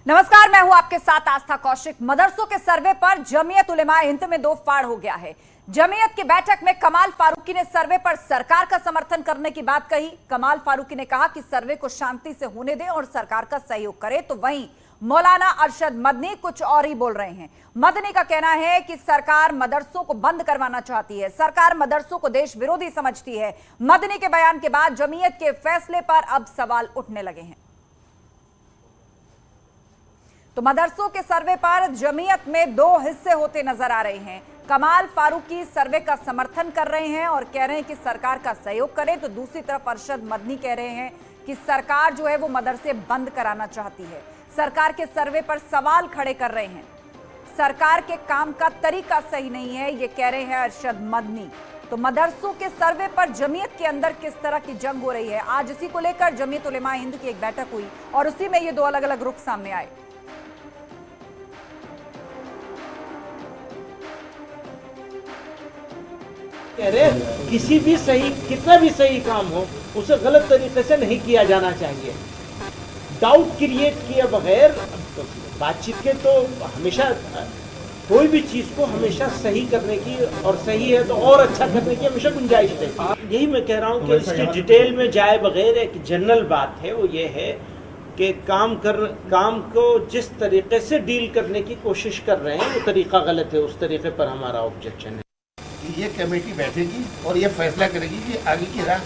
नमस्कार, मैं हूं आपके साथ आस्था कौशिक। मदरसों के सर्वे पर जमीयत उलेमाए हिंद में दो फाड़ हो गया है। जमीयत की बैठक में कमाल फारूकी ने सर्वे पर सरकार का समर्थन करने की बात कही। कमाल फारूकी ने कहा कि सर्वे को शांति से होने दें और सरकार का सहयोग करे, तो वहीं मौलाना अरशद मदनी कुछ और ही बोल रहे हैं। मदनी का कहना है कि सरकार मदरसों को बंद करवाना चाहती है, सरकार मदरसों को देश विरोधी समझती है। मदनी के बयान के बाद जमीयत के फैसले पर अब सवाल उठने लगे हैं। तो मदरसों के सर्वे पर जमीयत में दो हिस्से होते नजर आ रहे हैं। कमाल फारूकी सर्वे का समर्थन कर रहे हैं और कह रहे हैं कि सरकार का सहयोग करे, तो दूसरी तरफ अरशद मदनी कह रहे हैं कि सरकार जो है वो मदरसे बंद कराना चाहती है। सरकार के सर्वे पर सवाल खड़े कर रहे हैं। सरकार के काम का तरीका सही नहीं है, ये कह रहे हैं अरशद मदनी। तो मदरसों के सर्वे पर जमीयत के अंदर किस तरह की जंग हो रही है, आज इसी को लेकर जमीयत उलेमाए हिंद की एक बैठक हुई और उसी में ये दो अलग अलग रुख सामने आए। किसी भी सही, कितना भी सही काम हो, उसे गलत तरीके से नहीं किया जाना चाहिए। डाउट क्रिएट किए बगैर बातचीत के तो हमेशा कोई भी चीज को हमेशा सही करने की, और सही है तो और अच्छा करने की हमेशा गुंजाइश रहती। यही मैं कह रहा हूँ कि इसकी डिटेल में जाए बगैर एक जनरल बात है, वो ये है कि काम को जिस तरीके से डील करने की कोशिश कर रहे हैं वो तरीका गलत है। उस तरीके पर हमारा ऑब्जेक्शन है। ये कमेटी बैठेगी और ये फैसला करेगी कि आगे की राह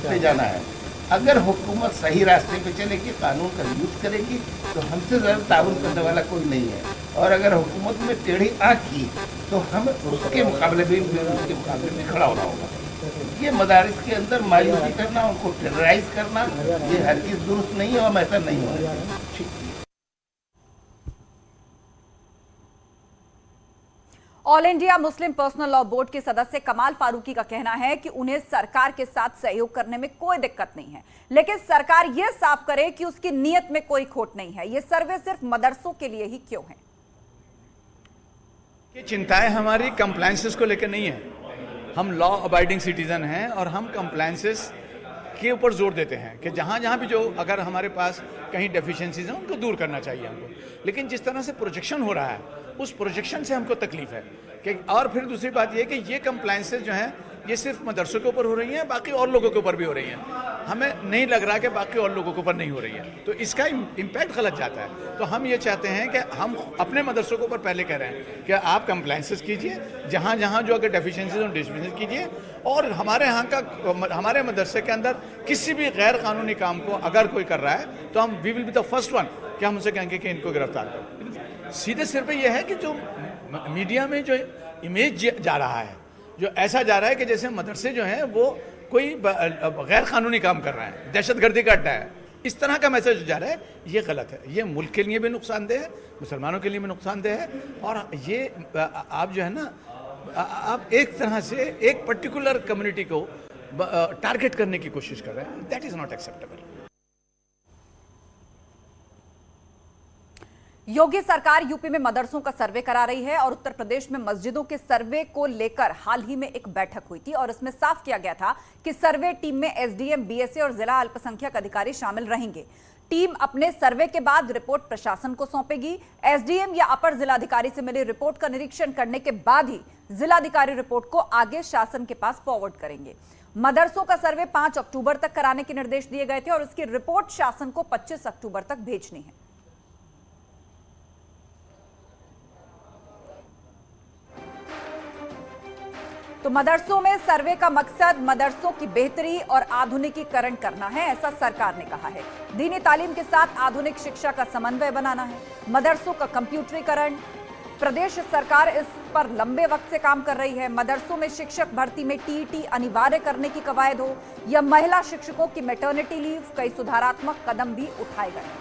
पे जाना है। अगर हुकूमत सही रास्ते पे चलेगी, कानून का यूज करेगी, तो हमसे ज़्यादा ताउन करने वाला कोई नहीं है। और अगर हुकूमत में टेढ़ी आँख की, तो हम उसके मुकाबले में खड़ा होना होगा। ये मदारिस के अंदर मायूसी करना, उनको टेरराइज करना, ये हर चीज़ दुरुस्त नहीं है और ऐसा नहीं होना चाहिए। All India Muslim personal law board के सदस्य कमाल फारूकी का कहना है कि उन्हें सरकार के साथ सहयोग करने में कोई दिक्कत नहीं है, लेकिन सरकार यह साफ करे कि उसकी नीयत में कोई खोट नहीं है। यह सर्वे सिर्फ मदरसों के लिए ही क्यों है? ये चिंताएं हमारी कंप्लायंसेस को लेकर नहीं है। हम लॉ अबाइडिंग सिटीजन हैं और हम कंप्लायंसेस के ऊपर जोर देते हैं कि जहाँ जहाँ भी जो अगर हमारे पास कहीं डेफिशिएंसीज हैं उनको दूर करना चाहिए हमको। लेकिन जिस तरह से प्रोजेक्शन हो रहा है, उस प्रोजेक्शन से हमको तकलीफ है कि, और फिर दूसरी बात ये कि ये कंप्लायंसेस जो हैं ये सिर्फ मदरसों के ऊपर हो रही हैं, बाकी और लोगों के ऊपर भी हो रही हैं। हमें नहीं लग रहा कि बाकी और लोगों के ऊपर नहीं हो रही है, तो इसका इम्पैक्ट गलत जाता है। तो हम ये चाहते हैं कि हम अपने मदरसों के ऊपर पहले कह रहे हैं कि आप कंप्लायंसेस कीजिए, जहाँ जहाँ जो अगर डेफिशिएंसीज हो डिस्मिस कीजिए, और हमारे यहाँ का, हमारे मदरसे के अंदर किसी भी गैर कानूनी काम को अगर कोई कर रहा है तो हम we will be the first one कि हम उनसे कहेंगे कि इनको गिरफ्तार करो। सीधे सिर पे यह है कि जो मीडिया में जो इमेज जा रहा है, जो ऐसा जा रहा है कि जैसे मदरसे जो हैं वो कोई गैर कानूनी काम कर रहे हैं, दहशतगर्दी का अड्डा है, इस तरह का मैसेज जा रहा है, ये गलत है। ये मुल्क के लिए भी नुकसानदेह है, मुसलमानों के लिए भी नुकसानदेह है। और ये आप जो है ना, आप एक तरह से एक पर्टिकुलर कम्युनिटी को टारगेट करने की कोशिश कर रहे हैं। That is not acceptable. Yogi सरकार यूपी में मदरसों का सर्वे करा रही है और उत्तर प्रदेश में मस्जिदों के सर्वे को लेकर हाल ही में एक बैठक हुई थी और इसमें साफ किया गया था कि सर्वे टीम में एसडीएम, बीएसए और जिला अल्पसंख्यक अधिकारी शामिल रहेंगे। टीम अपने सर्वे के बाद रिपोर्ट प्रशासन को सौंपेगी। एसडीएम या अपर जिलाधिकारी से मिली रिपोर्ट का निरीक्षण करने के बाद ही जिलाधिकारी रिपोर्ट को आगे शासन के पास फॉरवर्ड करेंगे। मदरसों का सर्वे 5 अक्टूबर तक कराने के निर्देश दिए गए थे और इसकी रिपोर्ट शासन को 25 अक्टूबर तक भेजनी है। तो मदरसों में सर्वे का मकसद मदरसों की बेहतरी और आधुनिकीकरण करना है, ऐसा सरकार ने कहा है। दीनी तालीम के साथ आधुनिक शिक्षा का समन्वय बनाना है। मदरसों का कंप्यूटरीकरण, प्रदेश सरकार इस पर लंबे वक्त से काम कर रही है। मदरसों में शिक्षक भर्ती में टीईटी अनिवार्य करने की कवायद हो या महिला शिक्षकों की मैटरनिटी लीव, कई सुधारात्मक कदम भी उठाए गए।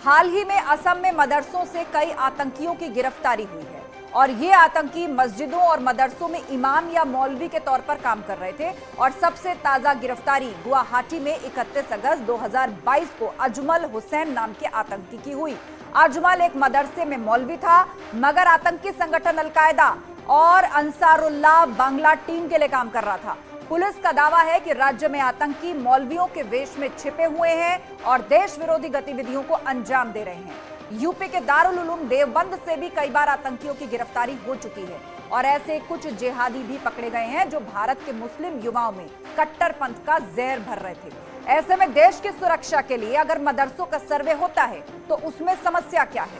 हाल ही में असम में मदरसों से कई आतंकियों की गिरफ्तारी हुई है और ये आतंकी मस्जिदों और मदरसों में इमाम या मौलवी के तौर पर काम कर रहे थे। और सबसे ताजा गिरफ्तारी गुवाहाटी में 31 अगस्त 2022 को अजमल हुसैन नाम के आतंकी की हुई। अजमल एक मदरसे में मौलवी था, मगर आतंकी संगठन अलकायदा और अंसारुल्लाह बांग्ला टीम के लिए काम कर रहा था। पुलिस का दावा है कि राज्य में आतंकी मौलवियों के वेश में छिपे हुए हैं और देश विरोधी गतिविधियों को अंजाम दे रहे हैं। यूपी के दारुल उलूम देवबंद से भी कई बार आतंकियों की गिरफ्तारी हो चुकी है और ऐसे कुछ जिहादी भी पकड़े गए हैं जो भारत के मुस्लिम युवाओं में कट्टरपंथ का जहर भर रहे थे। ऐसे में देश की सुरक्षा के लिए अगर मदरसों का सर्वे होता है तो उसमें समस्या क्या है?